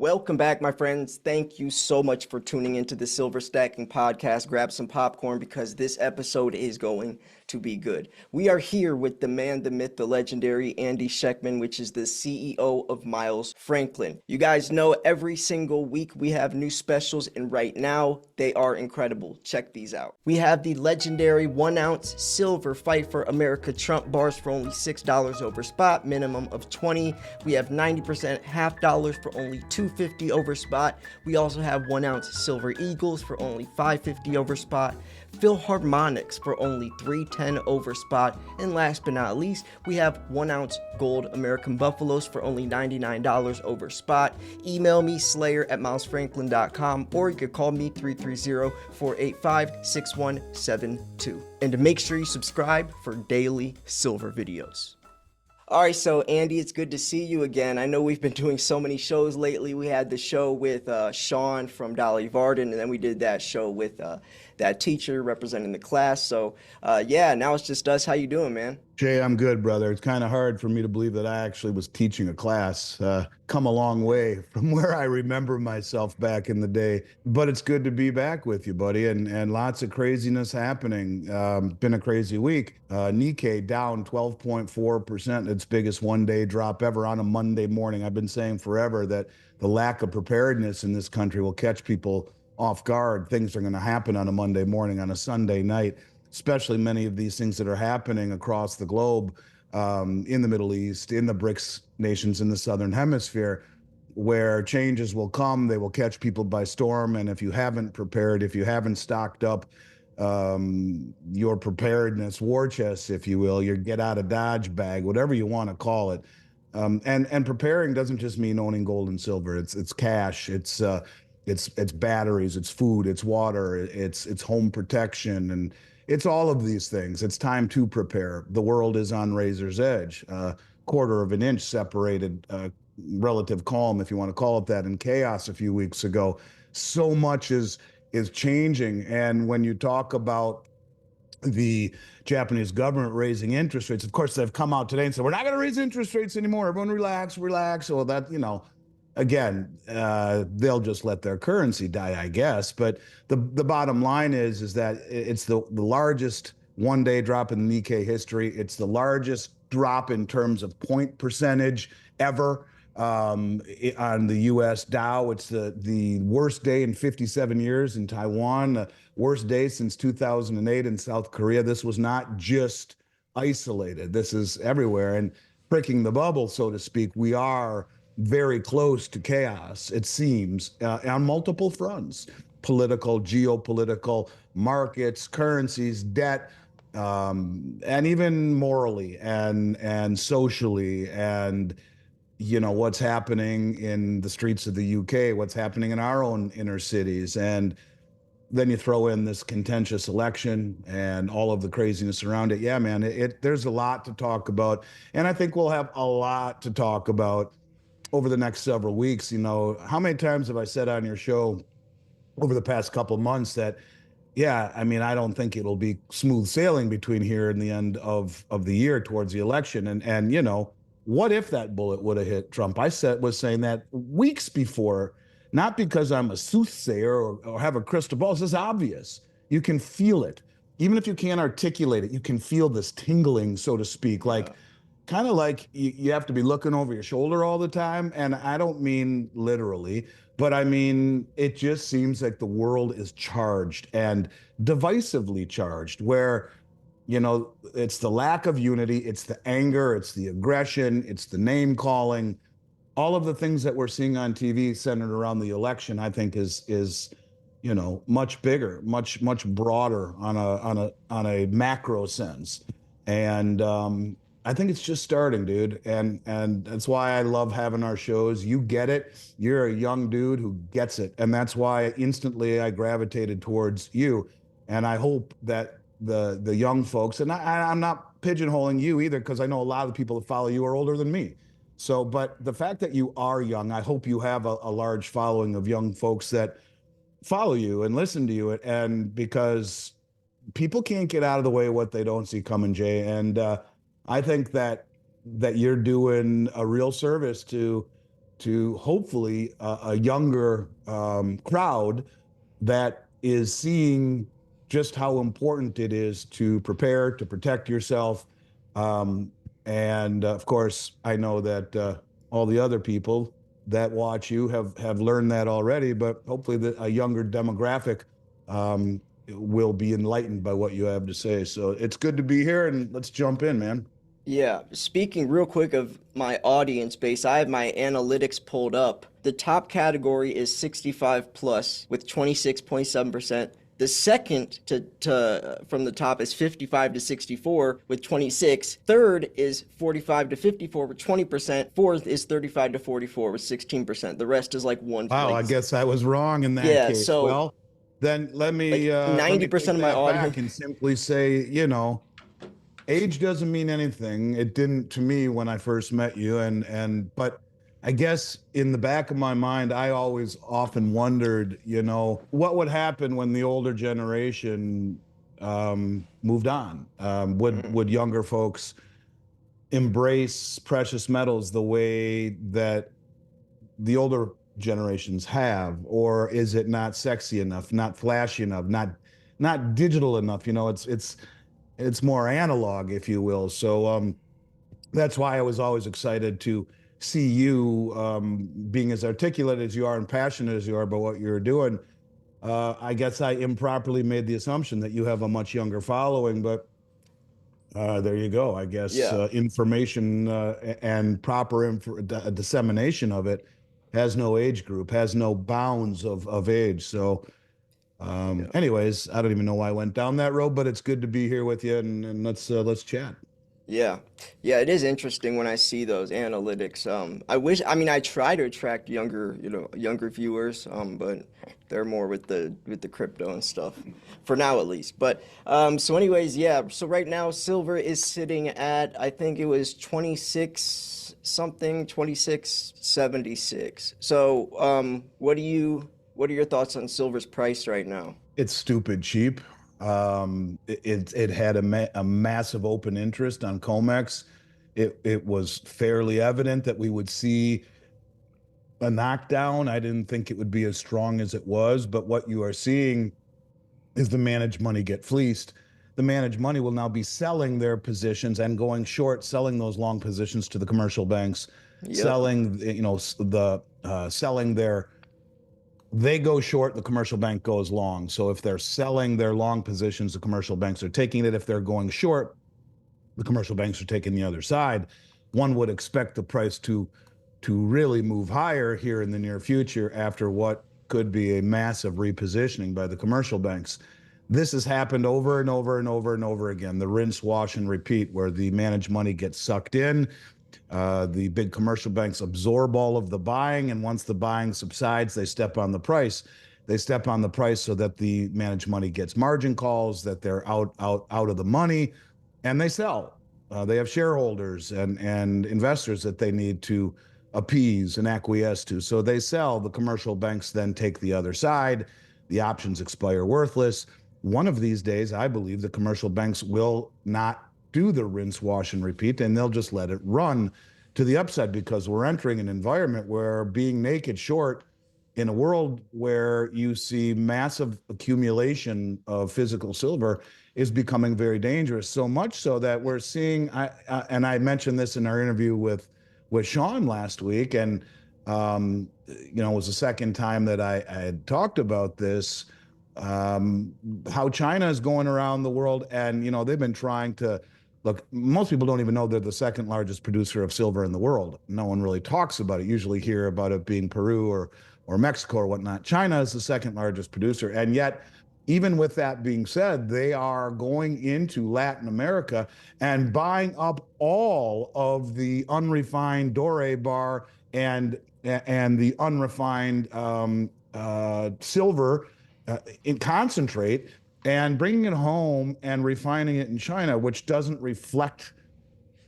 Welcome back, my friends. Thank you so much for tuning into the Silver Stacking Podcast. Grab some popcorn because this episode is going to be good. We are here with the man, the myth, the legendary Andy Scheckman, which is the CEO of Miles Franklin. You guys know every single week we have new specials, and right now they are incredible. Check these out. We have the legendary 1 ounce silver Fight for America Trump bars for only $6 over spot, minimum of 20. We have 90% half dollars for only $2.50 over spot. We also have 1 ounce silver eagles for only $5.50 over spot. Philharmonics for only $3.10 over spot. And last but not least, we have 1 ounce gold American buffaloes for only $99 over spot. Email me slayer@milesfranklin.com, or you could call me 330-485-6172. And to make sure you subscribe for daily silver videos. All right, so Andy, it's good to see you again. I know we've been doing so many shows lately. We had the show with Sean from Dolly Varden, and then we did that show with that teacher representing the class. So, yeah, now it's just us. How you doing, man? Jay, I'm good, brother. It's kind of hard for me to believe that I actually was teaching a class. Come a long way from where I remember myself back in the day. But it's good to be back with you, buddy, and lots of craziness happening. Been a crazy week. Nikkei down 12.4%, its biggest one-day drop ever on a Monday morning. I've been saying forever that the lack of preparedness in this country will catch people off guard. Things are going to happen on a Monday morning, on a Sunday night, especially many of these things that are happening across the globe, in the Middle East, in the BRICS nations in the Southern Hemisphere, where changes will come. They will catch people by storm. And if you haven't prepared, if you haven't stocked up your preparedness war chest, if you will, your get out of Dodge bag, whatever you want to call it. And preparing doesn't just mean owning gold and silver. It's cash. It's batteries, it's food, it's water, it's home protection, and it's all of these things. It's time to prepare. The world is on razor's edge. Quarter of an inch separated relative calm, if you want to call it that, in chaos a few weeks ago. So much is changing. And when you talk about the Japanese government raising interest rates, of course, they've come out today and said, we're not going to raise interest rates anymore. Everyone relax. Well, that, again, they'll just let their currency die, I guess. But the bottom line is that it's the largest one-day drop in the Nikkei history. It's the largest drop in terms of point percentage ever on the U.S. Dow. It's the worst day in 57 years in Taiwan, the worst day since 2008 in South Korea. This was not just isolated. This is everywhere. And breaking the bubble, so to speak, we are very close to chaos, it seems, on multiple fronts: political, geopolitical, markets, currencies, debt, and even morally and socially, and what's happening in the streets of the UK, what's happening in our own inner cities. And then you throw in this contentious election and all of the craziness around it. Yeah, man, there's a lot to talk about, and I think we'll have a lot to talk about over the next several weeks. How many times have I said on your show over the past couple of months that, yeah, I mean, I don't think it'll be smooth sailing between here and the end of the year towards the election. And what if that bullet would have hit Trump? I was saying that weeks before, not because I'm a soothsayer or have a crystal ball. It's just obvious. You can feel it. Even if you can't articulate it, you can feel this tingling, so to speak, kind of like you have to be looking over your shoulder all the time. And I don't mean literally, but I mean, it just seems like the world is charged and divisively charged, where, it's the lack of unity, it's the anger, it's the aggression, it's the name calling, all of the things that we're seeing on TV centered around the election. I think is much bigger, much broader on a macro sense. And I think it's just starting, dude. And that's why I love having our shows. You get it. You're a young dude who gets it. And that's why instantly I gravitated towards you. And I hope that the young folks, and I'm not pigeonholing you either, because I know a lot of the people that follow you are older than me. So, but the fact that you are young, I hope you have a large following of young folks that follow you and listen to you. And because people can't get out of the way of what they don't see coming, Jay. And I think that you're doing a real service to to hopefully a younger crowd that is seeing just how important it is to prepare, to protect yourself. Um, and of course, I know that all the other people that watch you have learned that already, but hopefully a younger demographic will be enlightened by what you have to say. So it's good to be here, and let's jump in, man. Yeah, speaking real quick of my audience base, I have my analytics pulled up. The top category is 65 plus with 26.7%. The second to from the top is 55 to 64 with 26. Third is 45 to 54 with 20%. Fourth is 35 to 44 with 16%. The rest is like one Wow, I like guess I was wrong in that yeah, case. so Well, then like let me 90% take of my that audience. back and simply say, age doesn't mean anything. It didn't to me when I first met you, but I guess in the back of my mind, I always often wondered, what would happen when the older generation moved on? Would younger folks embrace precious metals the way that the older generations have, or is it not sexy enough, not flashy enough, not digital enough? It's more analog, if you will. So that's why I was always excited to see you being as articulate as you are and passionate as you are about what you're doing. I guess I improperly made the assumption that you have a much younger following, but there you go. I guess Yeah. information and proper dissemination of it has no age group, has no bounds of age. So, Yeah. anyways, I don't even know why I went down that road, but it's good to be here with you, and let's chat. Yeah. Yeah, it is interesting when I see those analytics. I mean, I try to attract younger viewers, but they're more with the crypto and stuff for now at least. But so anyways, yeah. So right now silver is sitting at I think it was 26 something, 26.76. So, what are your thoughts on silver's price right now? It's stupid cheap. It had a massive open interest on Comex. It was fairly evident that we would see a knockdown. I didn't think it would be as strong as it was, but what you are seeing is the managed money get fleeced. The managed money will now be selling their positions and going short, selling those long positions to the commercial banks, Yep. selling, selling their, they go short, the commercial bank goes long. So if they're selling their long positions, the commercial banks are taking it. If they're going short, the commercial banks are taking the other side. One would expect the price to really move higher here in the near future after what could be a massive repositioning by the commercial banks. This has happened over and over and over and over again. The rinse, wash, and repeat, where the managed money gets sucked in. The big commercial banks absorb all of the buying, and once the buying subsides, they step on the price. They step on the price so that the managed money gets margin calls, that they're out of the money, and they sell. They have shareholders and investors that they need to appease and acquiesce to. So they sell. The commercial banks then take the other side. The options expire worthless. One of these days, I believe the commercial banks will not do the rinse, wash, and repeat, and they'll just let it run to the upside because we're entering an environment where being naked short in a world where you see massive accumulation of physical silver is becoming very dangerous. So much so that we're seeing, and I mentioned this in our interview with Sean last week, and it was the second time that I had talked about this. How China is going around the world, and they've been trying to look. Most people don't even know they're the second largest producer of silver in the world. No one really talks about it. Usually hear about it being Peru or Mexico or whatnot. China is the second largest producer, and yet even with that being said, they are going into Latin America and buying up all of the unrefined Doré bar and the unrefined silver in concentrate and bringing it home and refining it in China, which doesn't reflect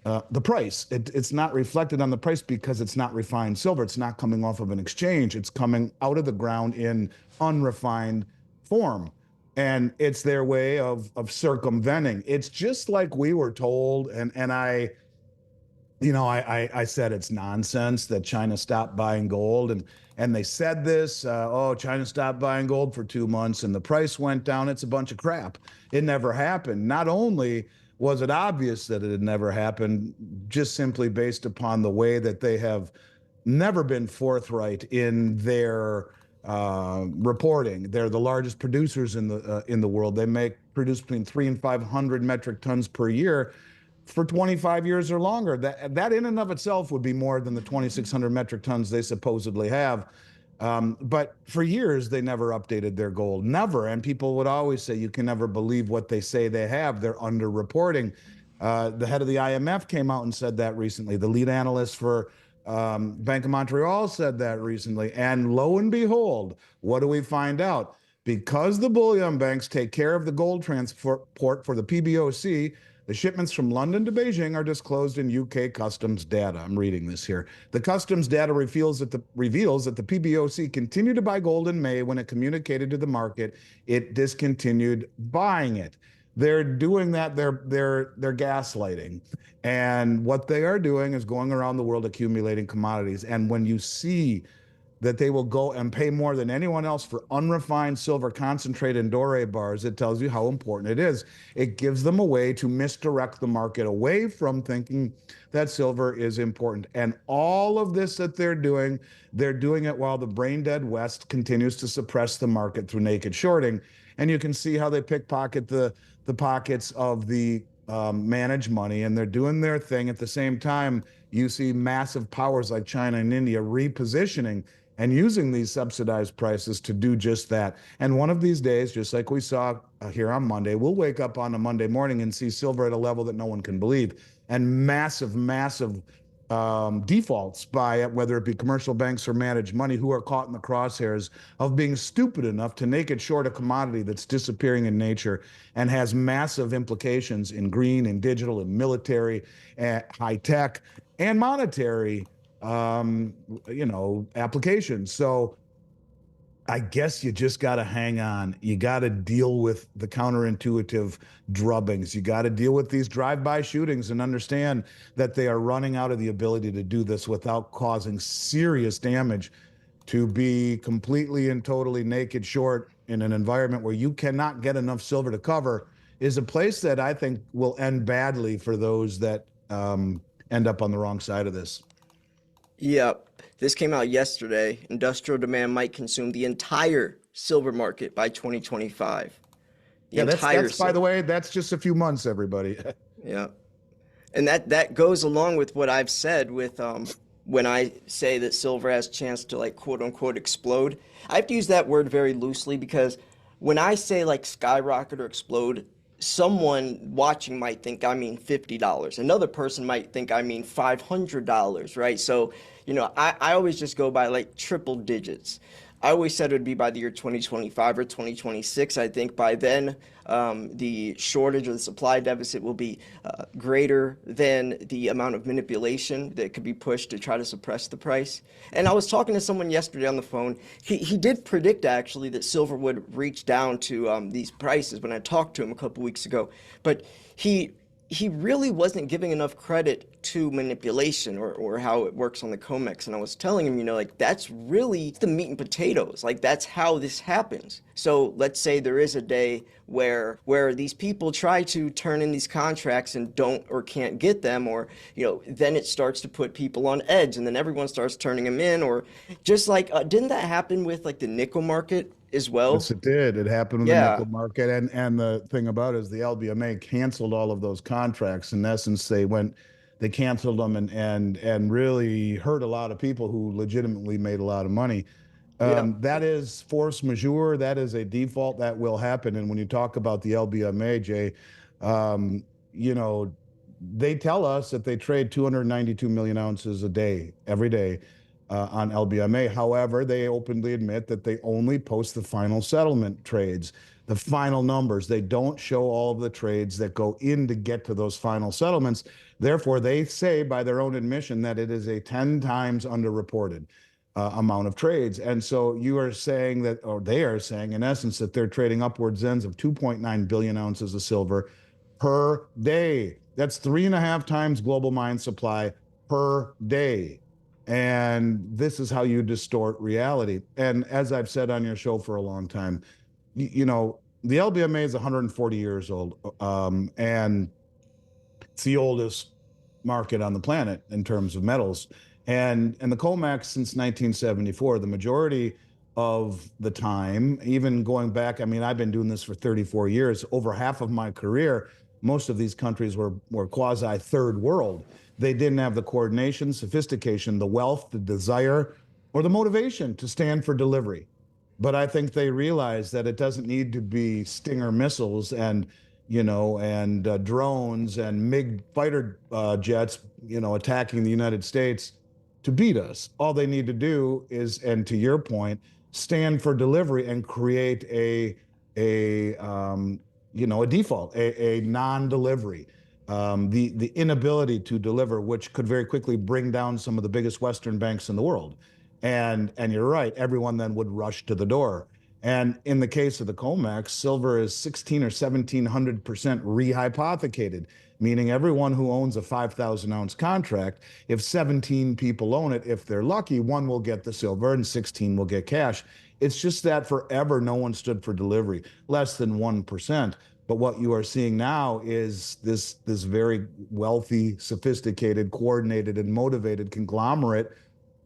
the price. It's not reflected on the price because it's not refined silver. It's not coming off of an exchange. It's coming out of the ground in unrefined form. And it's their way of circumventing. It's just like we were told, and I I said it's nonsense that China stopped buying gold, and they said this, oh, China stopped buying gold for 2 months and the price went down. It's a bunch of crap. It never happened. Not only was it obvious that it had never happened, just simply based upon the way that they have never been forthright in their reporting. They're the largest producers in the world. They produce between 300 and 500 metric tons per year for 25 years or longer. That in and of itself would be more than the 2,600 metric tons they supposedly have. But for years, they never updated their gold, never. And people would always say, you can never believe what they say they have. They're underreporting. The head of the IMF came out and said that recently. The lead analyst for Bank of Montreal said that recently. And lo and behold, what do we find out? Because the bullion banks take care of the gold transport for the PBOC, the shipments from London to Beijing are disclosed in UK customs data. I'm reading this here. The customs data reveals that the PBOC continued to buy gold in May when it communicated to the market it discontinued buying it. They're doing that. They're gaslighting, and what they are doing is going around the world accumulating commodities. And when you see that they will go and pay more than anyone else for unrefined silver concentrate and doré bars, it tells you how important it is. It gives them a way to misdirect the market away from thinking that silver is important. And all of this that they're doing it while the brain dead West continues to suppress the market through naked shorting. And you can see how they pickpocket the pockets of the managed money, and they're doing their thing. At the same time, you see massive powers like China and India repositioning and using these subsidized prices to do just that. And one of these days, just like we saw here on Monday, we'll wake up on a Monday morning and see silver at a level that no one can believe, and massive defaults by whether it be commercial banks or managed money who are caught in the crosshairs of being stupid enough to naked short a commodity that's disappearing in nature and has massive implications in green and digital and military, high tech and monetary applications. So I guess you just got to hang on. You got to deal with the counterintuitive drubbings. You got to deal with these drive-by shootings and understand that they are running out of the ability to do this without causing serious damage. To be completely and totally naked short in an environment where you cannot get enough silver to cover is a place that I think will end badly for those that end up on the wrong side of this. Yep. This came out yesterday. Industrial demand might consume the entire silver market by 2025. The Yeah, that's entire that's by the silver. way, that's just a few months, everybody. Yeah. And that goes along with what I've said with when I say that silver has a chance to like quote unquote explode. I have to use that word very loosely because when I say like skyrocket or explode, someone watching might think I mean $50. Another person might think I mean $500, right? So, I always just go by like triple digits. I always said it would be by the year 2025 or 2026. I think by then, the shortage or the supply deficit will be greater than the amount of manipulation that could be pushed to try to suppress the price. And I was talking to someone yesterday on the phone. He did predict actually that silver would reach down to these prices when I talked to him a couple weeks ago. But he really wasn't giving enough credit to manipulation or how it works on the COMEX. And I was telling him, like, that's really the meat and potatoes. Like, that's how this happens. So let's say there is a day where these people try to turn in these contracts and don't or can't get them, or, then it starts to put people on edge and then everyone starts turning them in. Or just like, didn't that happen with like the nickel market as well? Yes, it did. It happened with the Yeah. nickel market, and the thing about it is the LBMA canceled all of those contracts. In essence, they canceled them and really hurt a lot of people who legitimately made a lot of money. Yeah. That is force majeure. That is a default that will happen. And when you talk about the LBMA, Jay, um, you know, they tell us that they trade 292 million ounces a day, every day, on LBMA. However, they openly admit that they only post the final settlement trades, the final numbers. They don't show all of the trades that go in to get to those final settlements. Therefore, they say by their own admission that it is a 10 times underreported amount of trades. And so you are saying that, or they are saying in essence, that they're trading upwards ends of 2.9 billion ounces of silver per day. That's 3.5 times global mine supply per day. And this is how you distort reality. And as I've said on your show for a long time, the LBMA is 140 years old, and it's the oldest market on the planet in terms of metals. And the COMEX since 1974, the majority of the time, even going back, I mean, I've been doing this for 34 years, over half of my career, most of these countries were quasi third world. They didn't have the coordination, sophistication, the wealth, the desire, or the motivation to stand for delivery. But I think they realize that it doesn't need to be Stinger missiles and drones and MiG fighter jets, attacking the United States to beat us. All they need to do is, and to your point, stand for delivery and create a default, a non-delivery. The inability to deliver, which could very quickly bring down some of the biggest Western banks in the world. And you're right, everyone then would rush to the door. And in the case of the COMEX, silver is 16 or 1700% rehypothecated, meaning everyone who owns a 5,000 ounce contract, if 17 people own it, if they're lucky, one will get the silver and 16 will get cash. It's just that forever no one stood for delivery, less than 1%. But what you are seeing now is this very wealthy, sophisticated, coordinated, and motivated conglomerate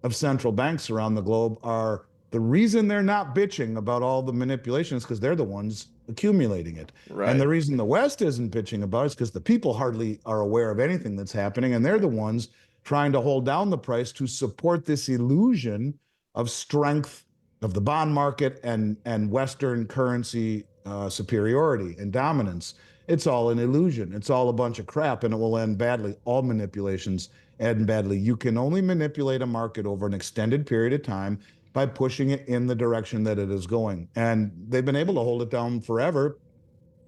of central banks around the globe are the reason they're not bitching about all the manipulations, because they're the ones accumulating it. And the Right. reason the West isn't bitching about it is because the people hardly are aware of anything that's happening. And they're the ones trying to hold down the price to support this illusion of strength of the bond market and Western currency superiority and dominance. It's all an illusion. It's all a bunch of crap, and it will end badly. All manipulations end badly. You can only manipulate a market over an extended period of time by pushing it in the direction that it is going. And they've been able to hold it down forever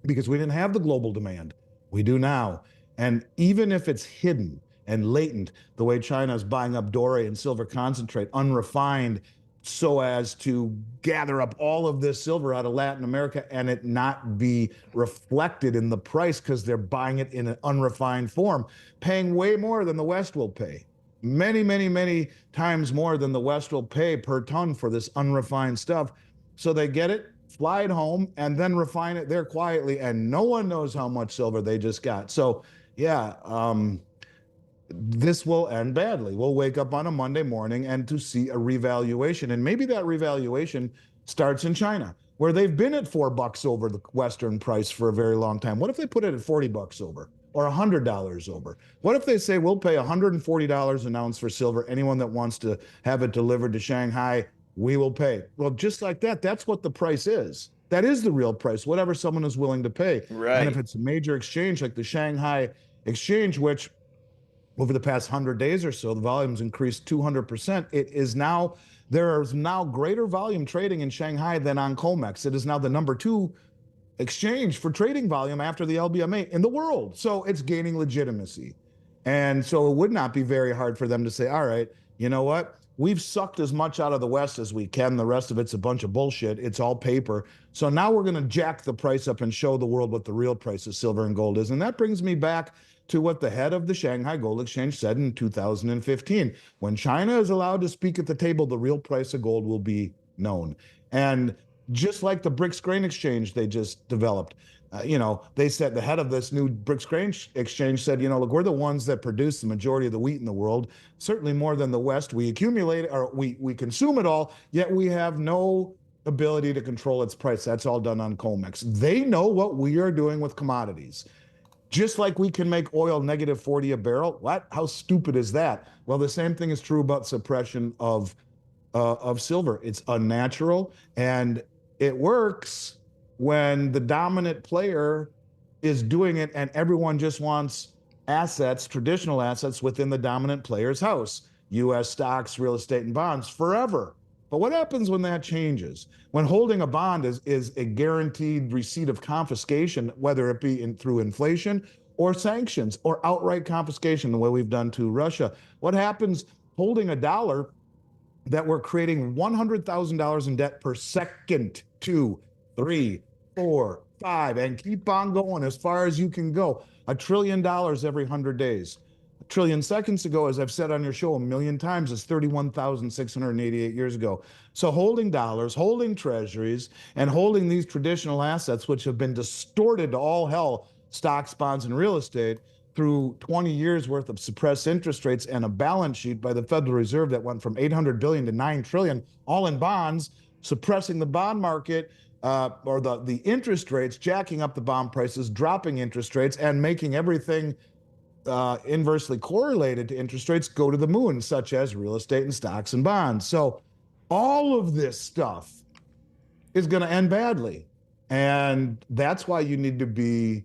because we didn't have the global demand. We do now. And even if it's hidden and latent, the way China is buying up doré and silver concentrate, unrefined, so as to gather up all of this silver out of Latin America and it not be reflected in the price because they're buying it in an unrefined form, paying way more than the West will pay. Many, many, many times more than the West will pay per ton for this unrefined stuff. So they get it, fly it home, and then refine it there quietly, and no one knows how much silver they just got. So, yeah, this will end badly. We'll wake up on a Monday morning and to see a revaluation. And maybe that revaluation starts in China, where they've been at $4 over the Western price for a very long time. What if they put it at $40 over or $100 over? What if they say we'll pay $140 an ounce for silver? Anyone that wants to have it delivered to Shanghai, we will pay. Well, just like that, that's what the price is. That is the real price, whatever someone is willing to pay. And if Right. it's a major exchange like the Shanghai exchange, which over the past 100 days or so, the volume's increased 200%. There is now greater volume trading in Shanghai than on COMEX. It is now the number 2 exchange for trading volume after the LBMA in the world. So it's gaining legitimacy. And so it would not be very hard for them to say, all right, you know what? We've sucked as much out of the West as we can. The rest of it's a bunch of bullshit. It's all paper. So now we're going to jack the price up and show the world what the real price of silver and gold is. And that brings me back to what the head of the Shanghai Gold Exchange said in 2015. When China is allowed to speak at the table, the real price of gold will be known. And just like the BRICS grain exchange they just developed, they said the head of this new BRICS grain exchange said, look, we're the ones that produce the majority of the wheat in the world, certainly more than the West. We accumulate or we consume it all, yet we have no ability to control its price. That's all done on COMEX. They know what we are doing with commodities. Just like we can make oil negative 40 a barrel. What? How stupid is that? Well, the same thing is true about suppression of silver. It's unnatural, and it works when the dominant player is doing it and everyone just wants assets, traditional assets within the dominant player's house, US stocks, real estate, and bonds forever. But what happens when that changes? When holding a bond is a guaranteed receipt of confiscation, whether it be through inflation or sanctions or outright confiscation, the way we've done to Russia. What happens holding a dollar that we're creating $100,000 in debt per second, 2, 3, 4, 5, and keep on going as far as you can go. $1 trillion every 100 days. trillion seconds ago, as I've said on your show a million times, is 31,688 years ago. So holding dollars, holding treasuries, and holding these traditional assets, which have been distorted to all hell, stocks, bonds, and real estate, through 20 years worth of suppressed interest rates and a balance sheet by the Federal Reserve that went from 800 billion to 9 trillion, all in bonds, suppressing the bond market, or the interest rates, jacking up the bond prices, dropping interest rates, and making everything inversely correlated to interest rates go to the moon, such as real estate and stocks and bonds. So all of this stuff is going to end badly. And that's why you need to be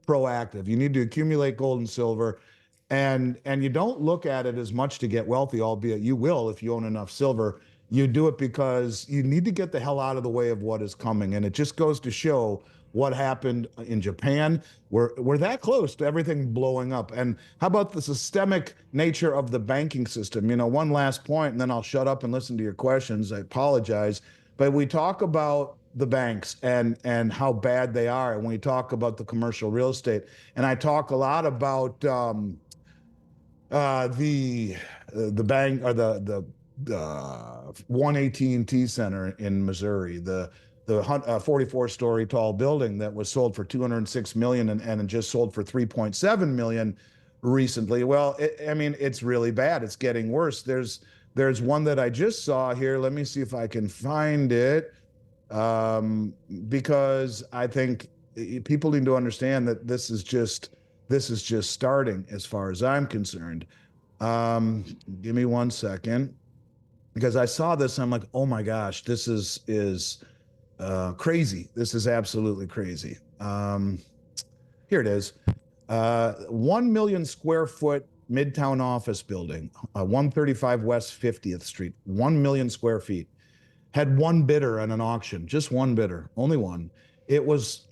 proactive. You need to accumulate gold and silver. And you don't look at it as much to get wealthy, albeit you will if you own enough silver. You do it because you need to get the hell out of the way of what is coming. And it just goes to show what happened in Japan. We're that close to everything blowing up. And how about the systemic nature of the banking system? You know, one last point, and then I'll shut up and listen to your questions. I apologize. But we talk about the banks and how bad they are. And we talk about the commercial real estate. And I talk a lot about the bank, or the one AT&T Center in Missouri, the 44-story tall building that was sold for 206 million and just sold for 3.7 million recently. Well, I mean, it's really bad. It's getting worse. There's one that I just saw here. Let me see if I can find it, because I think people need to understand that this is just starting as far as I'm concerned. Give me 1 second, because I saw this. I'm like, oh my gosh, this is crazy. This is absolutely crazy. Here it is. 1 million square foot Midtown office building, 135 West 50th Street, 1 million square feet, had one bidder on an auction, just one bidder, only one. It was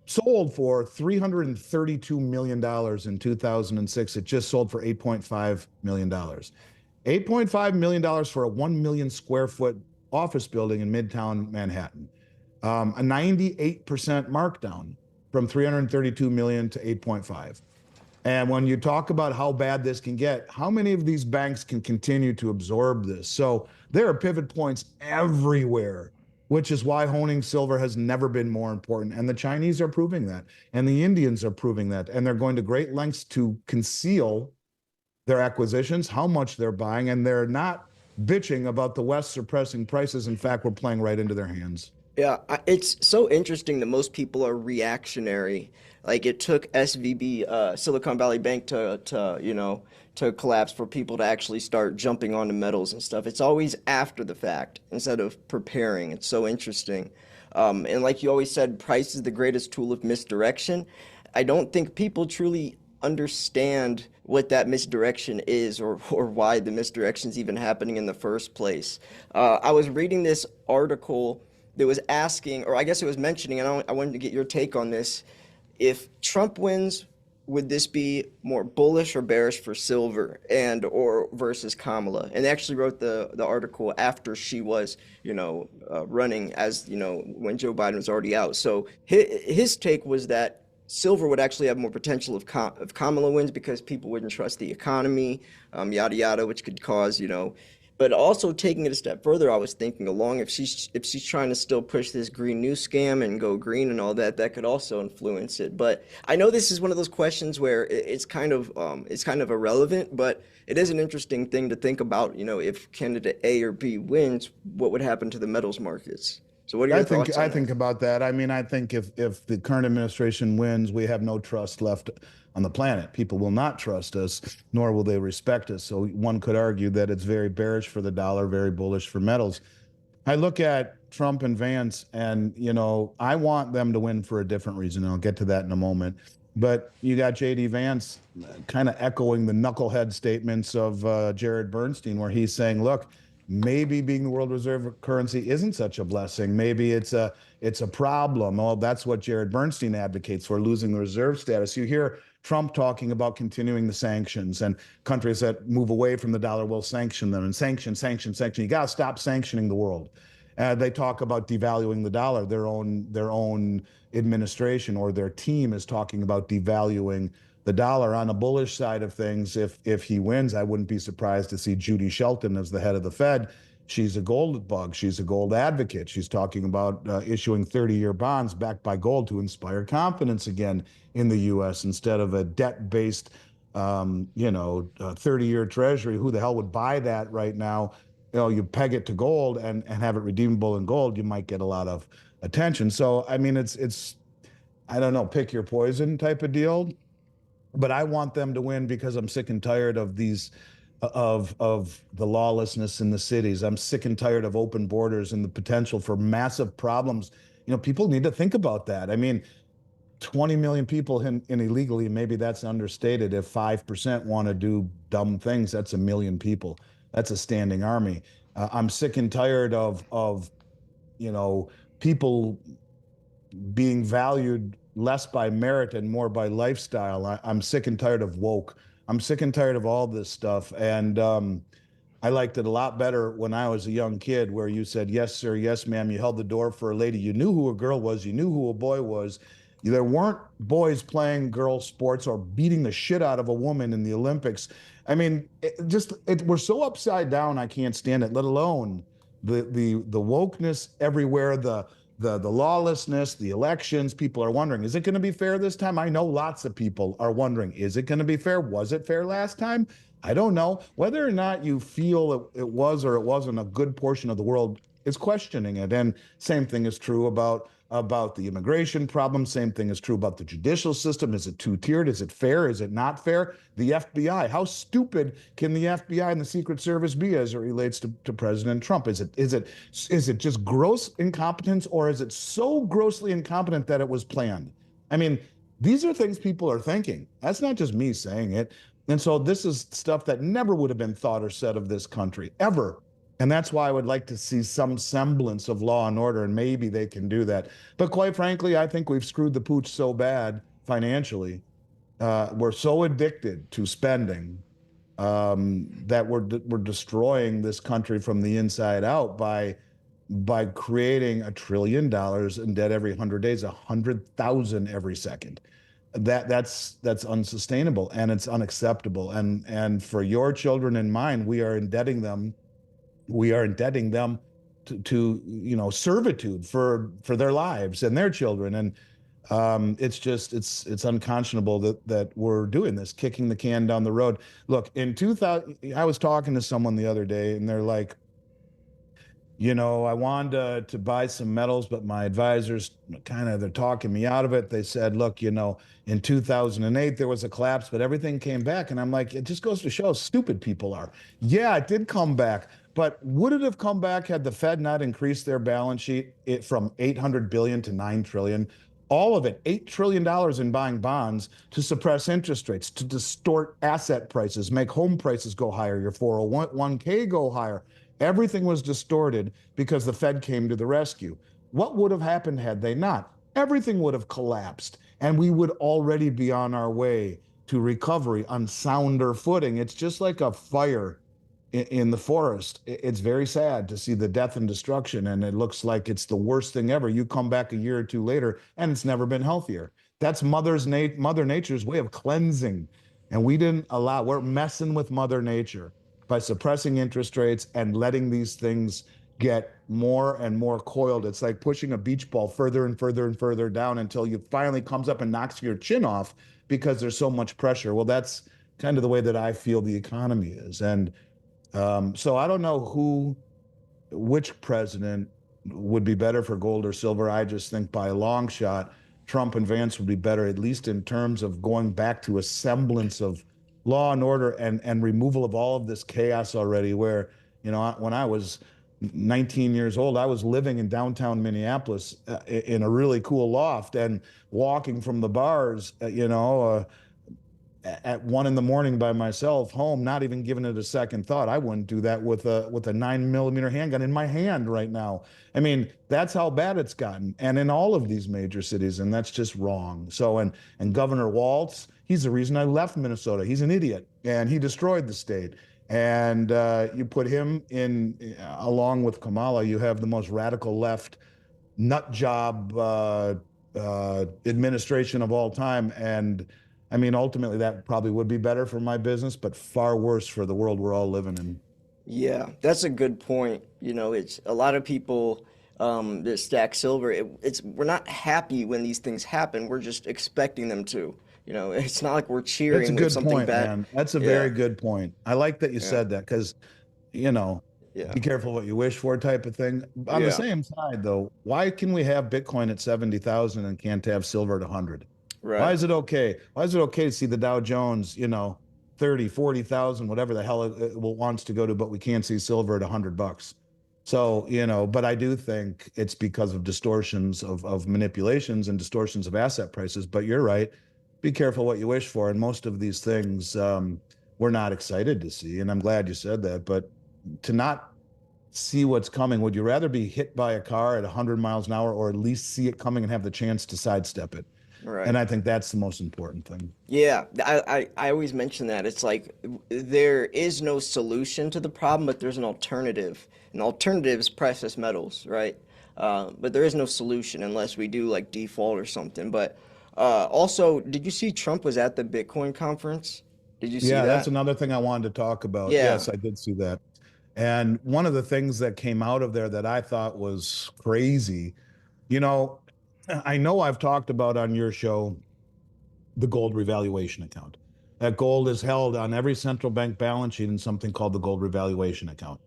sold for $332 million in 2006. It just sold for $8.5 million. $8.5 million for a 1 million square foot office building in Midtown Manhattan. A 98% markdown from 332 million to 8.5. And when you talk about how bad this can get, how many of these banks can continue to absorb this? So there are pivot points everywhere, which is why honing silver has never been more important. And the Chinese are proving that, and the Indians are proving that, and they're going to great lengths to conceal their acquisitions, how much they're buying, and they're not bitching about the West suppressing prices. In fact, we're playing right into their hands. Yeah, it's so interesting that most people are reactionary. Like it took SVB, Silicon Valley Bank, to collapse for people to actually start jumping onto metals and stuff. It's always after the fact instead of preparing. It's so interesting. And like you always said, price is the greatest tool of misdirection. I don't think people truly understand what that misdirection is, or why the misdirection is even happening in the first place. I was reading this article that was asking, or I guess it was mentioning, and I wanted to get your take on this. If Trump wins, would this be more bullish or bearish for silver, and or versus Kamala? And they actually wrote the article after she was, running, as when Joe Biden was already out. So his take was that silver would actually have more potential if Kamala wins, because people wouldn't trust the economy, yada yada, which could cause. But also taking it a step further, I was thinking along, if she's trying to still push this green new scam and go green and all that, that could also influence it. But I know this is one of those questions where it's kind of irrelevant, but it is an interesting thing to think about. If candidate A or B wins, what would happen to the metals markets? So what are your thoughts on I that? think about that. I mean, I think if the current administration wins, we have no trust left on the planet. People will not trust us, nor will they respect us. So one could argue that it's very bearish for the dollar, very bullish for metals. I look at Trump and Vance, and I want them to win for a different reason. And I'll get to that in a moment. But you got JD Vance kind of echoing the knucklehead statements of Jared Bernstein, where he's saying, look, maybe being the world reserve currency isn't such a blessing. Maybe it's a problem. Well, that's what Jared Bernstein advocates for, losing the reserve status. You hear Trump talking about continuing the sanctions, and countries that move away from the dollar will sanction them, and sanction. You got to stop sanctioning the world. They talk about devaluing the dollar. Their own administration or their team is talking about devaluing the dollar. On the bullish side of things, if he wins, I wouldn't be surprised to see Judy Shelton as the head of the Fed. She's a gold bug. She's a gold advocate. She's talking about issuing 30-year bonds backed by gold to inspire confidence again in the U.S. instead of a debt-based, 30-year treasury. Who the hell would buy that right now? You peg it to gold and have it redeemable in gold, you might get a lot of attention. So, I mean, it's I don't know, pick your poison type of deal. But I want them to win because I'm sick and tired of these of the lawlessness in the cities. I'm sick and tired of open borders and the potential for massive problems. People need to think about that. I mean, 20 million people in illegally, maybe that's understated. If 5% want to do dumb things, that's a million people. That's a standing army. I'm sick and tired of you know people being valued less by merit and more by lifestyle. I'm sick and tired of woke. I'm sick and tired of all this stuff. And I liked it a lot better when I was a young kid, where you said, yes, sir, yes, ma'am. You held the door for a lady. You knew who a girl was. You knew who a boy was. There weren't boys playing girl sports or beating the shit out of a woman in the Olympics. I mean, we're so upside down. I can't stand it. Let alone the wokeness everywhere, the lawlessness, the elections. People are wondering, is it going to be fair this time? I know lots of people are wondering, is it going to be fair? Was it fair last time? I don't know. Whether or not you feel it was or it wasn't, a good portion of the world is questioning it. And same thing is true about the immigration problem. Same thing is true about the judicial system. Is it two-tiered? Is it fair? Is it not fair? The FBI. How stupid can the FBI and the Secret Service be as it relates to President Trump? Is it just gross incompetence, or is it so grossly incompetent that it was planned? I mean, these are things people are thinking. That's not just me saying it. And so this is stuff that never would have been thought or said of this country, ever. And that's why I would like to see some semblance of law and order, and maybe they can do that. But quite frankly, I think we've screwed the pooch so bad financially. We're so addicted to spending that we're destroying this country from the inside out by creating $1 trillion in debt every 100 days, 100,000 every second. That's unsustainable, and it's unacceptable. And for your children and mine, we are indebting them to servitude for their lives and their children. And it's unconscionable that we're doing this, kicking the can down the road. Look, in 2000, I was talking to someone the other day, and they're like, I wanted to buy some metals, but my advisors they're talking me out of it. They said, look, in 2008, there was a collapse, but everything came back. And I'm like, it just goes to show how stupid people are. Yeah, it did come back, but would it have come back had the Fed not increased their balance sheet from 800 billion to 9 trillion? All of it, $8 trillion in buying bonds to suppress interest rates, to distort asset prices, make home prices go higher, your 401k go higher. Everything was distorted because the Fed came to the rescue. What would have happened had they not? Everything would have collapsed, and we would already be on our way to recovery on sounder footing. It's just like a fire in the forest. It's very sad to see the death and destruction, and it looks like it's the worst thing ever. You come back a year or two later, and it's never been healthier. That's Mother Nature's way of cleansing, and we're messing with Mother Nature by suppressing interest rates and letting these things get more and more coiled. It's like pushing a beach ball further and further and further down until you finally comes up and knocks your chin off because there's so much pressure. Well, that's kind of the way that I feel the economy is. And so I don't know which president would be better for gold or silver. I just think by a long shot, Trump and Vance would be better, at least in terms of going back to a semblance of law and order and removal of all of this chaos already. Where, when I was 19 years old, I was living in downtown Minneapolis in a really cool loft and walking from the bars, at 1 a.m. by myself home, not even giving it a second thought. I wouldn't do that with a 9mm handgun in my hand right now. I mean, that's how bad it's gotten, and in all of these major cities, and that's just wrong. So, and Governor Walz, he's the reason I left Minnesota. He's an idiot, and he destroyed the state. And you put him in along with Kamala, you have the most radical left nut job administration of all time, and I mean, ultimately, that probably would be better for my business, but far worse for the world we're all living in. Yeah, that's a good point. You know, it's a lot of people that stack silver. It's we're not happy when these things happen. We're just expecting them to. You know, it's not like we're That's a cheering if good something point, bad. man. That's a Yeah, very good point. I like that you yeah, said that because, you know, yeah, be careful what you wish for type of thing. On the yeah. same side, though, why can we have Bitcoin at 70,000 and can't have silver at 100? Why Right, is it okay? Why is it okay to see the Dow Jones, 30, 40,000, whatever the hell it wants to go to, but we can't see silver at $100? So, but I do think it's because of distortions of manipulations and distortions of asset prices. But you're right. Be careful what you wish for. And most of these things we're not excited to see. And I'm glad you said that. But to not see what's coming, would you rather be hit by a car at 100 miles an hour or at least see it coming and have the chance to sidestep it? And right. I think that's the most important thing. Yeah, I always mention that. It's like there is no solution to the problem, but there's an alternative. An alternative is precious metals, right? But there is no solution unless we do like default or something. But also, did you see Trump was at the Bitcoin conference? Did you see Yeah, that's that? another thing I wanted to talk about. Yeah, Yes, I did see that. And one of the things that came out of there that I thought was crazy, you know, I know I've talked about on your show the gold revaluation account. That gold is held on every central bank balance sheet in something called the gold revaluation account.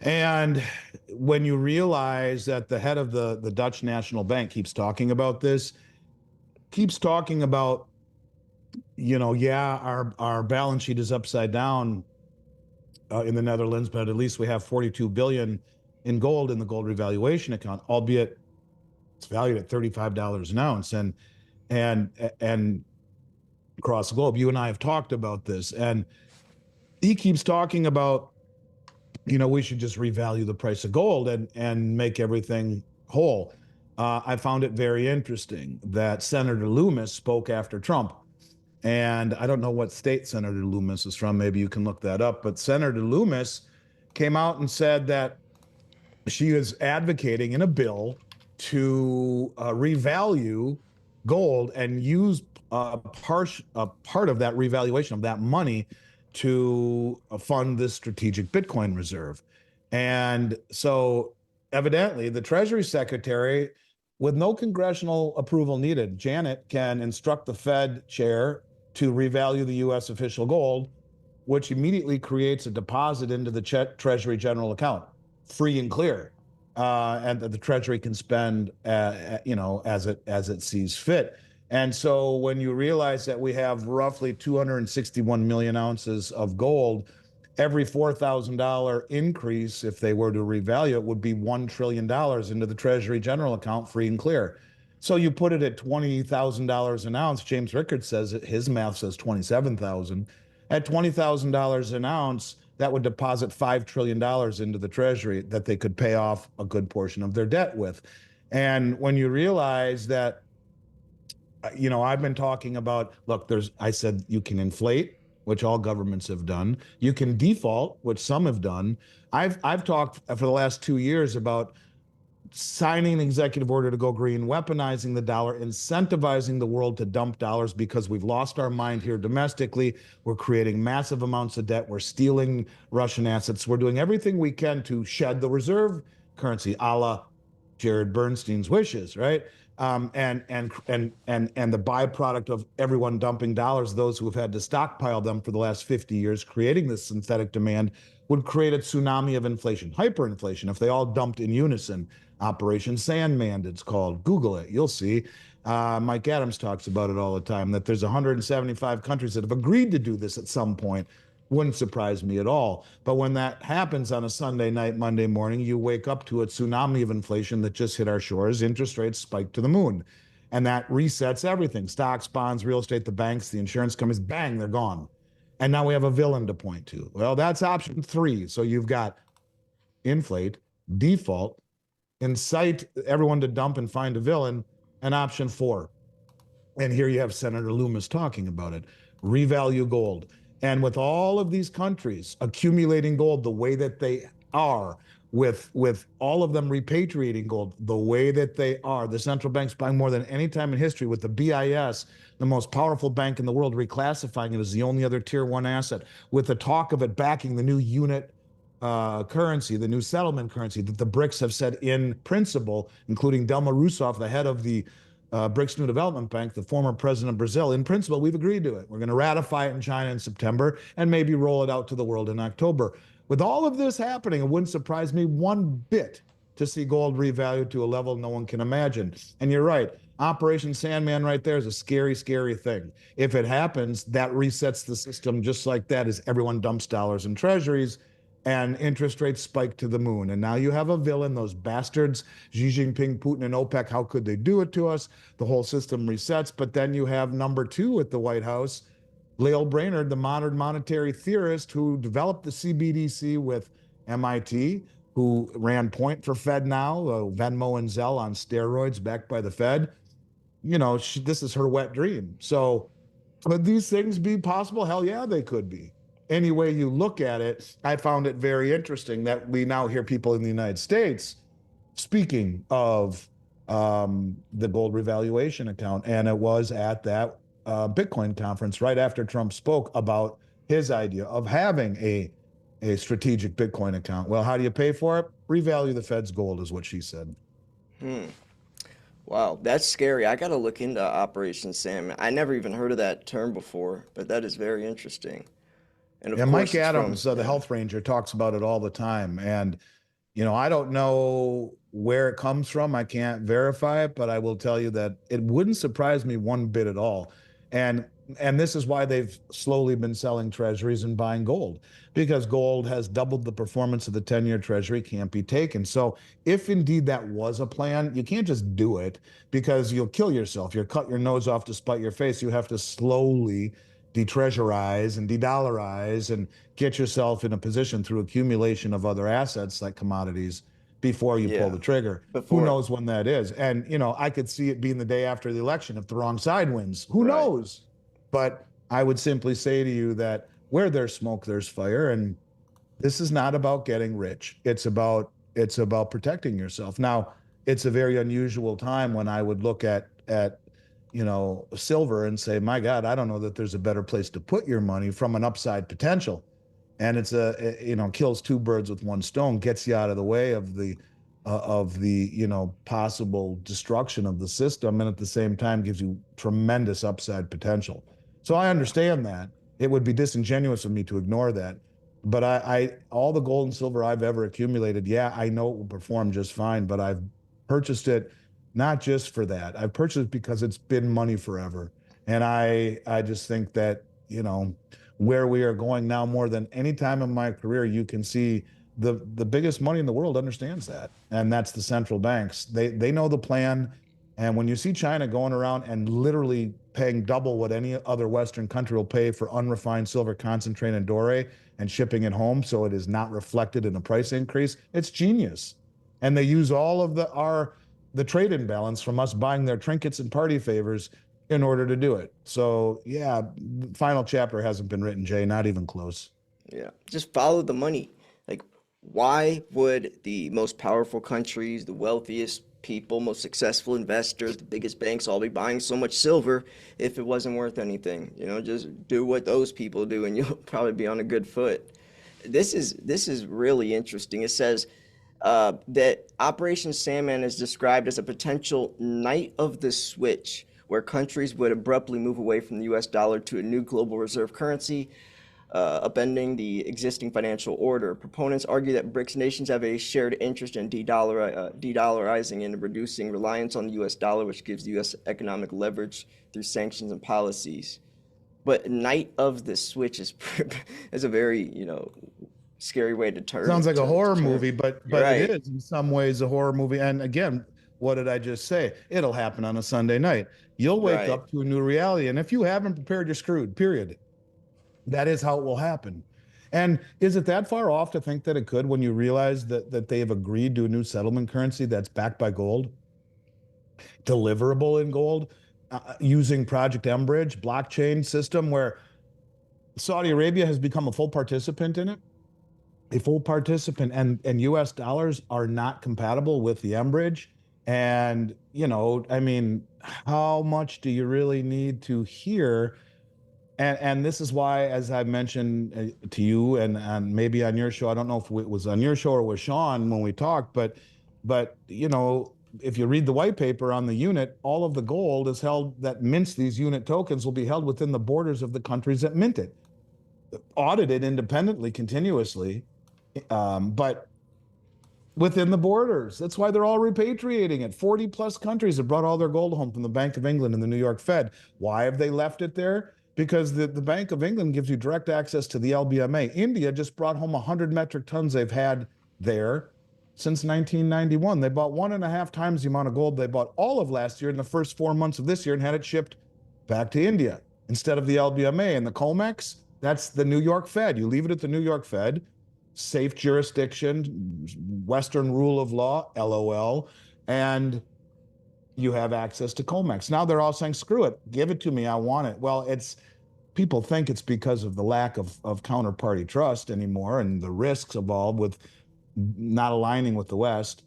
And when you realize that the head of the Dutch National Bank keeps talking about this, keeps talking about, yeah, our balance sheet is upside down in the Netherlands, but at least we have 42 billion in gold in the gold revaluation account, albeit it's valued at $35 an ounce. And across the globe, you and I have talked about this, and he keeps talking about, we should just revalue the price of gold and make everything whole. I found it very interesting that Senator Loomis spoke after Trump. And I don't know what state Senator Loomis is from. Maybe you can look that up. But Senator Loomis came out and said that she is advocating in a bill to revalue gold and use a part of that revaluation of that money to fund this strategic Bitcoin reserve. And so, evidently, the Treasury Secretary, with no congressional approval needed, Janet can instruct the Fed chair to revalue the U.S. official gold, which immediately creates a deposit into the Treasury general account, free and clear, and that the Treasury can spend, as it sees fit. And so when you realize that we have roughly 261 million ounces of gold, every $4,000 increase, if they were to revalue it, would be $1 trillion into the Treasury general account, free and clear. So you put it at $20,000 an ounce. James Rickard says his math says 27,000. At $20,000 an ounce, that would deposit $5 trillion into the Treasury that they could pay off a good portion of their debt with. And when you realize that, I've been talking about, look, I said you can inflate, which all governments have done. You can default, which some have done. I've talked for the last 2 years about signing an executive order to go green, weaponizing the dollar, incentivizing the world to dump dollars because we've lost our mind here domestically. We're creating massive amounts of debt. We're stealing Russian assets. We're doing everything we can to shed the reserve currency, a la Jared Bernstein's wishes, right? And the byproduct of everyone dumping dollars, those who have had to stockpile them for the last 50 years, creating this synthetic demand, would create a tsunami of inflation, hyperinflation, if they all dumped in unison. Operation Sandman, it's called. Google it. You'll see. Mike Adams talks about it all the time, that there's 175 countries that have agreed to do this at some point. Wouldn't surprise me at all. But when that happens on a Sunday night, Monday morning, you wake up to a tsunami of inflation that just hit our shores. Interest rates spike to the moon. And that resets everything: stocks, bonds, real estate, the banks, the insurance companies, bang, they're gone. And now we have a villain to point to. Well, that's option three. So you've got inflate, default, incite everyone to dump and find a villain, and option four. And here you have Senator Loomis talking about it: revalue gold. And with all of these countries accumulating gold the way that they are, with all of them repatriating gold the way that they are, the central banks buying more than any time in history, with the BIS, the most powerful bank in the world, reclassifying it as the only other tier one asset, with the talk of it backing the new unit currency, the new settlement currency that the BRICS have said in principle, including Dilma Rousseff, the head of the BRICS New Development Bank, the former president of Brazil. In principle, we've agreed to it. We're going to ratify it in China in September and maybe roll it out to the world in October. With all of this happening, it wouldn't surprise me one bit to see gold revalued to a level no one can imagine. And you're right. Operation Sandman right there is a scary, scary thing. If it happens, that resets the system just like that, as everyone dumps dollars in treasuries and interest rates spike to the moon. And now you have a villain, those bastards, Xi Jinping, Putin, and OPEC. How could they do it to us? The whole system resets. But then you have number two at the White House, Lael Brainerd, the modern monetary theorist who developed the CBDC with MIT, who ran Point for FedNow, Venmo and Zelle on steroids backed by the Fed. This is her wet dream. So could these things be possible? Hell yeah, they could be. Any way you look at it, I found it very interesting that we now hear people in the United States speaking of the gold revaluation account. And it was at that Bitcoin conference right after Trump spoke about his idea of having a strategic Bitcoin account. Well, how do you pay for it? Revalue the Fed's gold is what she said. Wow, that's scary. I gotta look into Operation Sandman. I never even heard of that term before, but that is very interesting. And of Yeah, course, Mike it's from, Adams, the health ranger, talks about it all the time. And, I don't know where it comes from. I can't verify it, but I will tell you that it wouldn't surprise me one bit at all. And and this is why they've slowly been selling treasuries and buying gold, because gold has doubled the performance of the 10-year treasury, can't be taken. So if indeed that was a plan, you can't just do it because you'll kill yourself. You'll cut your nose off to spite your face. You have to slowly de-treasurize and de-dollarize and get yourself in a position through accumulation of other assets like commodities before you pull yeah, the trigger. Who before, knows when that is? And, I could see it being the day after the election if the wrong side wins. Who right. knows? But I would simply say to you that where there's smoke, there's fire. And this is not about getting rich. It's about protecting yourself. Now, it's a very unusual time when I would look at silver and say, my God, I don't know that there's a better place to put your money from an upside potential. And kills two birds with one stone, gets you out of the way of the possible destruction of the system, and at the same time gives you tremendous upside potential. So I Yeah. understand that. It would be disingenuous of me to ignore that. But I all the gold and silver I've ever accumulated, yeah, I know it will perform just fine, but I've purchased it not just for that. I've purchased it because it's been money forever. And I just think that, where we are going now more than any time in my career, you can see the biggest money in the world understands that. And that's the central banks. They know the plan. And when you see China going around and literally paying double what any other Western country will pay for unrefined silver concentrate and doré and shipping it home so it is not reflected in a price increase, it's genius. And they use all of the trade imbalance from us buying their trinkets and party favors in order to do it. So yeah, the final chapter hasn't been written, Jay, not even close. Yeah, just follow the money. Like, why would the most powerful countries, the wealthiest people, most successful investors, the biggest banks all be buying so much silver if it wasn't worth anything? Just do what those people do and you'll probably be on a good foot. This is really interesting. It says that Operation Sandman is described as a potential night of the switch, where countries would abruptly move away from the US dollar to a new global reserve currency, upending the existing financial order. Proponents argue that BRICS nations have a shared interest in de-dollarizing and reducing reliance on the US dollar, which gives the US economic leverage through sanctions and policies. But night of the switch is a very, scary way to Sounds like a to horror term. movie, but You're it right. is in some ways a horror movie. And again, what did I just say? It'll happen on a Sunday night. You'll wake Right. up to a new reality. And if you haven't prepared, you're screwed, period. That is how it will happen. And is it that far off to think that it could when you realize that they have agreed to a new settlement currency that's backed by gold, deliverable in gold, using Project Bridge blockchain system where Saudi Arabia has become a full participant in it? a full participant, and US dollars are not compatible with the M bridge. And, I mean, how much do you really need to hear? And this is why, as I mentioned to you, and maybe on your show, I don't know if it was on your show or with Sean when we talked, but if you read the white paper on the unit, all of the gold is held that mints these unit tokens will be held within the borders of the countries that mint it, audited independently, continuously, but within the borders. That's why they're all repatriating it. 40 plus countries have brought all their gold home from the Bank of England and the New York Fed. Why have they left it there? Because the Bank of England gives you direct access to the LBMA. India just brought home 100 metric tons they've had there since 1991. They bought 1.5 times the amount of gold they bought all of last year in the first 4 months of this year and had it shipped back to India instead of the LBMA. And the COMEX, that's the New York Fed. You leave it at the New York Fed, safe jurisdiction, Western rule of law, LOL, and you have access to COMEX. Now they're all saying, screw it, give it to me, I want it. Well, it's people think it's because of the lack of counterparty trust anymore and the risks involved with not aligning with the West.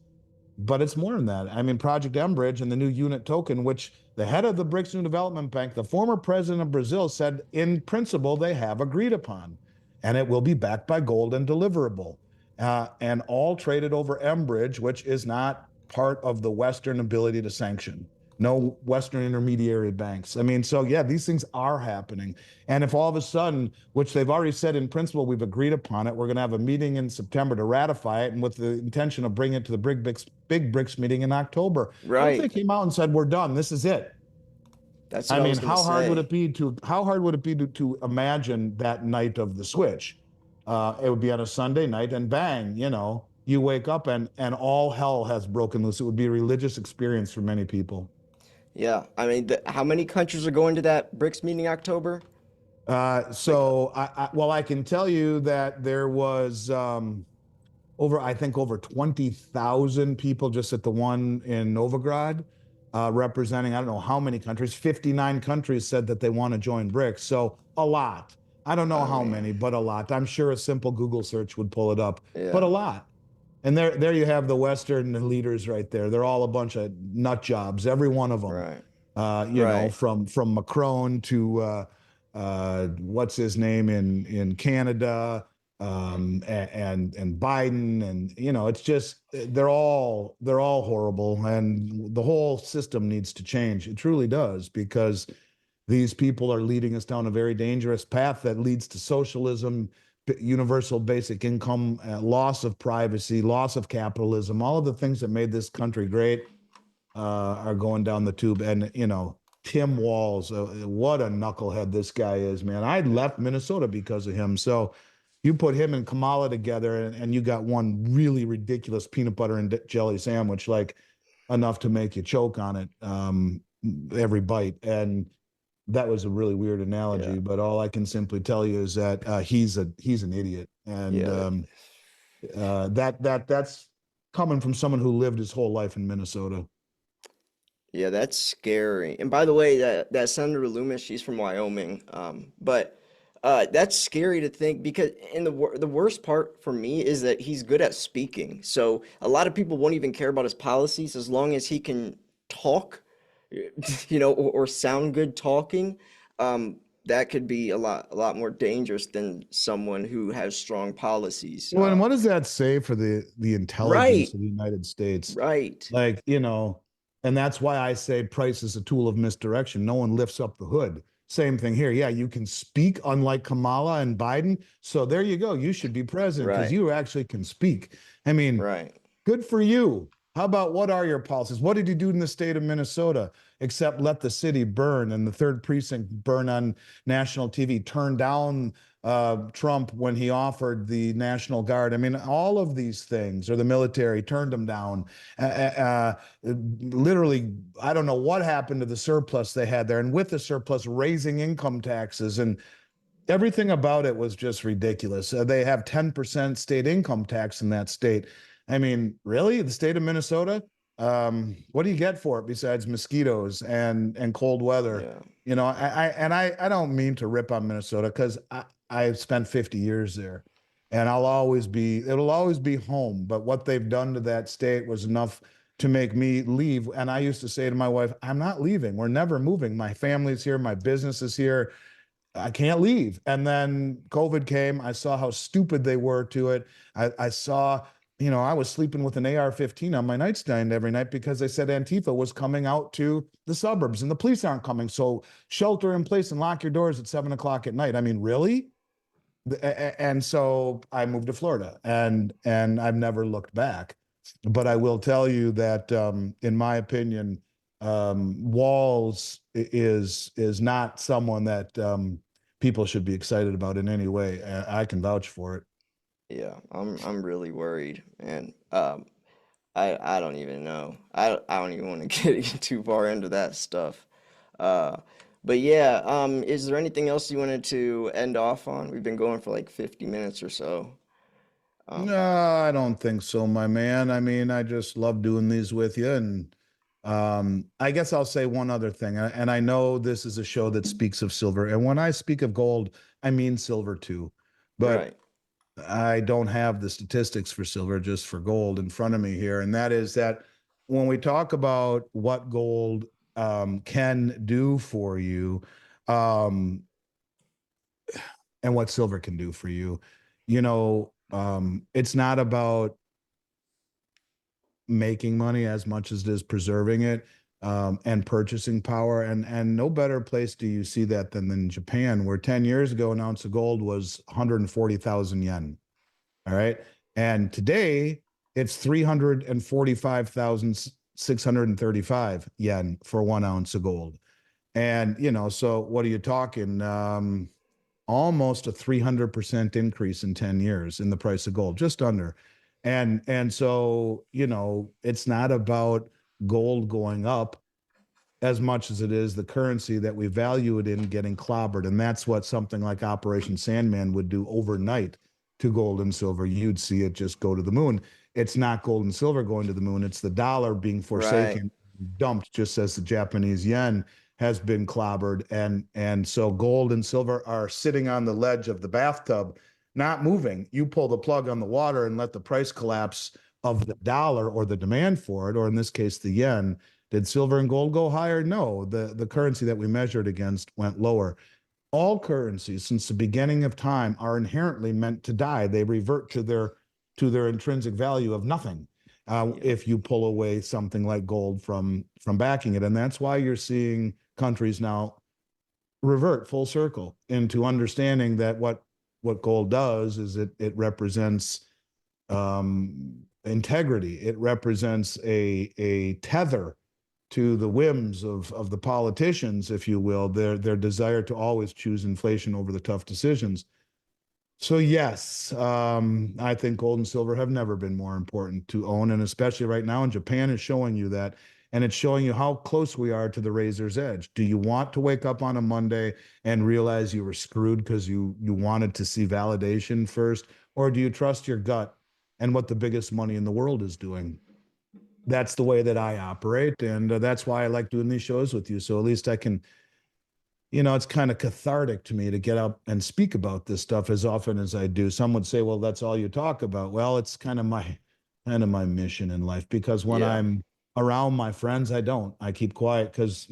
But it's more than that. I mean, Project Enbridge and the new unit token, which the head of the BRICS New Development Bank, the former president of Brazil, said in principle they have agreed upon, and it will be backed by gold and deliverable, and all traded over Enbridge, which is not part of the Western ability to sanction. No Western intermediary banks. I mean, so yeah, these things are happening. And if all of a sudden, which they've already said in principle, we've agreed upon it, we're going to have a meeting in September to ratify it, and with the intention of bringing it to the big BRICS meeting in October. What if they Right. came out and said, we're done, this is it? That's I what I mean, was gonna say. how hard would it be to imagine that night of the switch? It would be on a Sunday night, and bang, you wake up and all hell has broken loose. It would be a religious experience for many people. Yeah, I mean, how many countries are going to that BRICS meeting October? Like, Well, I can tell you that there was I think over 20,000 people just at the one in Novigrad, representing, I don't know how many countries. 59 countries said that they want to join BRICS. So a lot. I don't know I how mean, many, but a lot. I'm sure a simple Google search would pull it up, but yeah, a lot. And there you have the Western leaders right there. They're all a bunch of nut jobs, every one of them. right, right. From Macron to what's his name in Canada, and Biden, and it's just they're all horrible, and the whole system needs to change. It truly does, because these people are leading us down a very dangerous path that leads to socialism, universal basic income, loss of privacy, loss of capitalism. All of the things that made this country great are going down the tube. And Tim Walz, what a knucklehead this guy is, man. I left Minnesota because of him. So you put him and Kamala together, and you got one really ridiculous peanut butter and jelly sandwich, like enough to make you choke on it every bite. And that was a really weird Yeah, analogy, but all I can simply tell you is that he's an idiot, and yeah, that's coming from someone who lived his whole life in Minnesota. yeah. That's scary. And by the way, that Senator Loomis, she's from Wyoming. But that's scary to think because the worst part for me is that he's good at speaking. So a lot of people won't even care about his policies as long as he can talk, or sound good talking. That could be a lot more dangerous than someone who has strong policies. Well, and what does that say for the intelligence Right, of the United States? right, Like, and that's why I say price is a tool of misdirection. No one lifts up the hood. Same thing here. Yeah, you can speak, unlike Kamala and Biden. So there you go. You should be president because right, you actually can speak. I mean, right. good for you. How about, what are your policies? What did you do in the state of Minnesota except let the city burn and the third precinct burn on national TV, turn down Trump when he offered the National Guard? I mean, all of these things, or the military, turned them down. Literally, I don't know what happened to the surplus they had there. And with the surplus, raising income taxes, and everything about it was just ridiculous. They have 10% state income tax in that state. I mean, really, the state of Minnesota? What do you get for it besides mosquitoes and cold weather? Yeah. I don't mean to rip on Minnesota, because I spent 50 years there. and it'll always be home. But what they've done to that state was enough to make me leave. And I used to say to my wife, I'm not leaving. We're never moving. My family's here. My business is here. I can't leave. And then COVID came. I saw how stupid they were to it. I saw, I was sleeping with an AR-15 on my nightstand every night because they said Antifa was coming out to the suburbs and the police aren't coming. So shelter in place and lock your doors at 7 o'clock at night. I mean, really? And so I moved to Florida, and I've never looked back. But I will tell you that, in my opinion, Walls is not someone that people should be excited about in any way. I can vouch for it. Yeah, I'm really worried, and I don't even know. I don't even want to get too far into that stuff. Uh, but yeah, is there anything else you wanted to end off on? We've been going for like 50 minutes or so. Um, No, I don't think so, my man. I mean, I just love doing these with you. And I guess I'll say one other thing. And I know this is a show that speaks of silver. And when I speak of gold, I mean silver too. But right, I don't have the statistics for silver, just for gold in front of me here. And that is that when we talk about what gold can do for you, um, and what silver can do for you, it's not about making money as much as it is preserving it, and purchasing power. And no better place do you see that than in Japan, where 10 years ago an ounce of gold was 140,000 yen. All right. And today it's 345,635 yen for 1 ounce of gold. And, so what are you talking? Almost a 300% increase in 10 years in the price of gold, just under. And so, it's not about gold going up as much as it is the currency that we value it in getting clobbered. And that's what something like Operation Sandman would do overnight to gold and silver. You'd see it just go to the moon. It's not gold and silver going to the moon, it's the dollar being right. forsaken, dumped, just as the Japanese yen has been clobbered. And so gold and silver are sitting on the ledge of the bathtub, not moving. You pull the plug on the water and let the price collapse of the dollar, or the demand for it, or in this case, the yen. Did silver and gold go higher? No, the currency that we measured against went lower. All currencies since the beginning of time are inherently meant to die. They revert to their intrinsic value of nothing, Yeah, if you pull away something like gold from backing it. And that's why you're seeing countries now revert full circle into understanding that what gold does is it represents integrity. It represents a tether to the whims of the politicians, if you will, their desire to always choose inflation over the tough decisions. So yes, I think gold and silver have never been more important to own, and especially right now, and Japan is showing you that, and it's showing you how close we are to the razor's edge. Do you want to wake up on a Monday and realize you were screwed because you wanted to see validation first, or do you trust your gut and what the biggest money in the world is doing? That's the way that I operate, and that's why I like doing these shows with you. So at least I can, it's kind of cathartic to me to get up and speak about this stuff as often as I do. Some would say, well, that's all you talk about. Well, it's kind of my mission in life, because when yeah, I'm around my friends, I don't. I keep quiet because,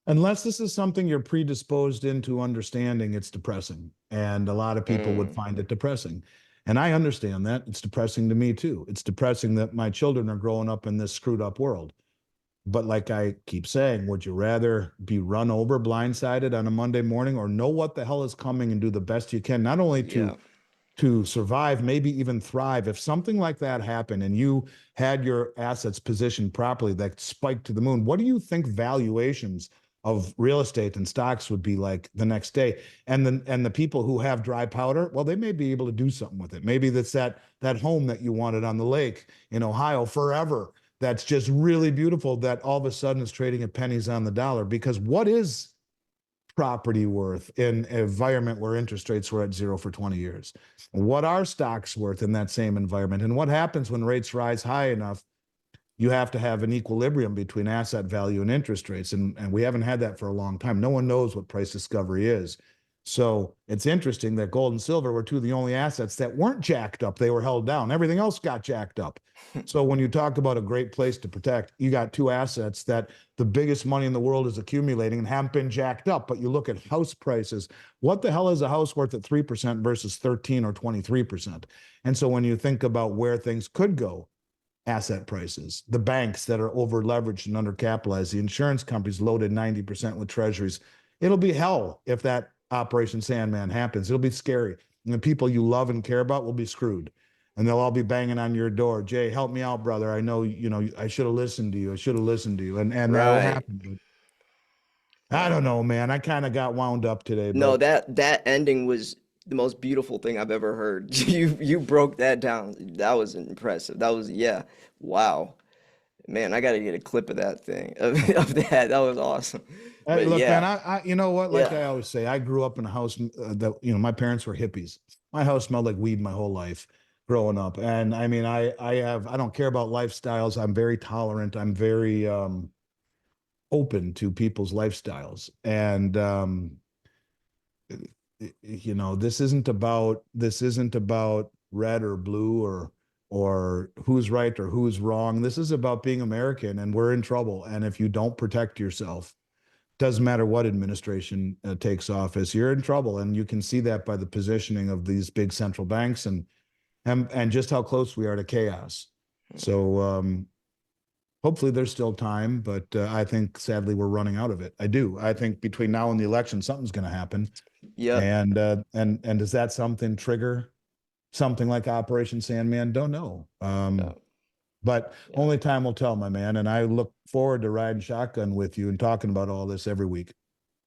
unless this is something you're predisposed into understanding, it's depressing. And a lot of people would mm, find it depressing. And I understand that. It's depressing to me too. It's depressing that my children are growing up in this screwed up world. But like I keep saying, would you rather be run over blindsided on a Monday morning, or know what the hell is coming and do the best you can, not only yeah, to survive, maybe even thrive? If something like that happened and you had your assets positioned properly that spiked to the moon, what do you think valuations of real estate and stocks would be like the next day? And the people who have dry powder, well, they may be able to do something with it. Maybe that's that home that you wanted on the lake in Ohio forever. That's just really beautiful, that all of a sudden is trading at pennies on the dollar. Because what is property worth in an environment where interest rates were at zero for 20 years? What are stocks worth in that same environment? And what happens when rates rise high enough? You have to have an equilibrium between asset value and interest rates. And we haven't had that for a long time. No one knows what price discovery is. So it's interesting that gold and silver were two of the only assets that weren't jacked up. They were held down. Everything else got jacked up. So when you talk about a great place to protect, you got two assets that the biggest money in the world is accumulating and haven't been jacked up. But you look at house prices. What the hell is a house worth at 3% versus 13 or 23%? And so when you think about where things could go, asset prices, the banks that are over leveraged and undercapitalized, the insurance companies loaded 90% with treasuries. It'll be hell if that Operation Sandman happens. It'll be scary. And the people you love and care about will be screwed. And they'll all be banging on your door. Jay, help me out, brother. I know, I should have listened to you. I should have listened to you. And that'll Right. happen. But I don't Wow. know, man. I kind of got wound up today, No, but that ending was the most beautiful thing I've ever heard. You broke that down. That was impressive. That was, yeah. Wow. Man, I got to get a clip of that thing of that. That was awesome. hey, But look, man, yeah. you know what? Like Yeah. I always say, I grew up in a house that, my parents were hippies. My house smelled like weed my whole life growing up. And I mean, I don't care about lifestyles. I'm very tolerant. I'm very, open to people's lifestyles. And, this isn't about red or blue or who's right or who's wrong. This is about being American, and we're in trouble. And if you don't protect yourself, doesn't matter what administration takes office, you're in trouble. And you can see that by the positioning of these big central banks and just how close we are to chaos. So hopefully there's still time, but I think sadly we're running out of it. I do. I think between now and the election, something's going to happen. Yep. And does that something trigger something like Operation Sandman? Don't know. Yep. But Yep. only time will tell, my man. And I look forward to riding shotgun with you and talking about all this every week.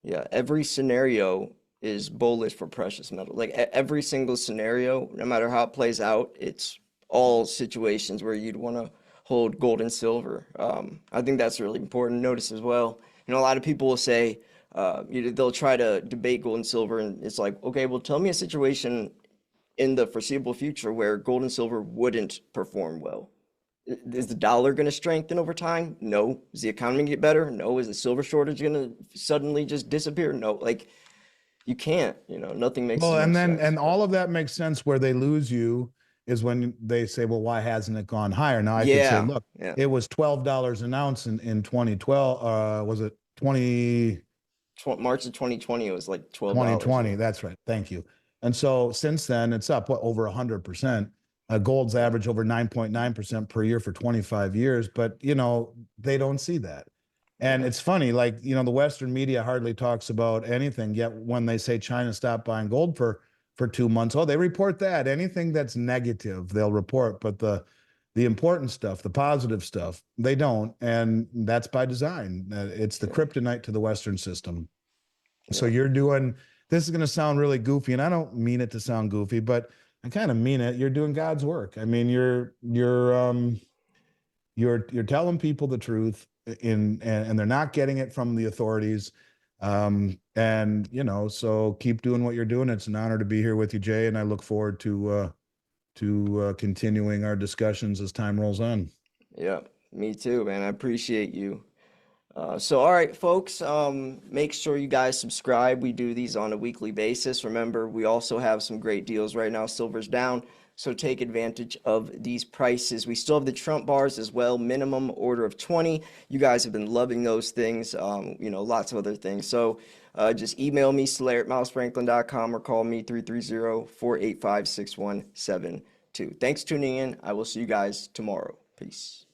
Yeah, every scenario is bullish for precious metal. Like every single scenario, no matter how it plays out, it's all situations where you'd want to hold gold and silver. I think that's really important to notice as well. A lot of people will say, they'll try to debate gold and silver, and it's like, okay, well, tell me a situation in the foreseeable future where gold and silver wouldn't perform well. Is the dollar going to strengthen over time? No. Is the economy get better? No. Is the silver shortage going to suddenly just disappear? No. Like you can't, nothing makes too Well, much and sense. But all of that makes sense. Where they lose you is when they say, well, why hasn't it gone higher? Now I could say, yeah, look, yeah. it was $12 an ounce in 2012. Was it 20? March of 2020, it was like $12. 2020. Yeah. That's right. Thank you. And so since then, it's up over 100%. Gold's Yeah. average over 9.9% per year for 25 years, but they don't see that. And Yeah. it's funny, like, the Western media hardly talks about anything. Yet when they say China stopped buying gold for 2 months, oh, they report that. Anything that's negative, they'll report. But the important stuff, the positive stuff, they don't. And that's by design. It's the Yeah. kryptonite to the Western system. So Yeah. you're doing this is going to sound really goofy, and I don't mean it to sound goofy, but I kind of mean it. You're doing God's work. I mean, you're telling people the truth and they're not getting it from the authorities. And so keep doing what you're doing. It's an honor to be here with you, Jay, and I look forward to continuing our discussions as time rolls on. Yeah. Me too, man. I appreciate you. So, all right, folks, make sure you guys subscribe. We do these on a weekly basis. Remember, we also have some great deals right now. Silver's down, so take advantage of these prices. We still have the Trump bars as well, minimum order of 20. You guys have been loving those things, lots of other things. So just email me, slayer@milesfranklin.com, or call me 330-485-6172. Thanks for tuning in. I will see you guys tomorrow. Peace.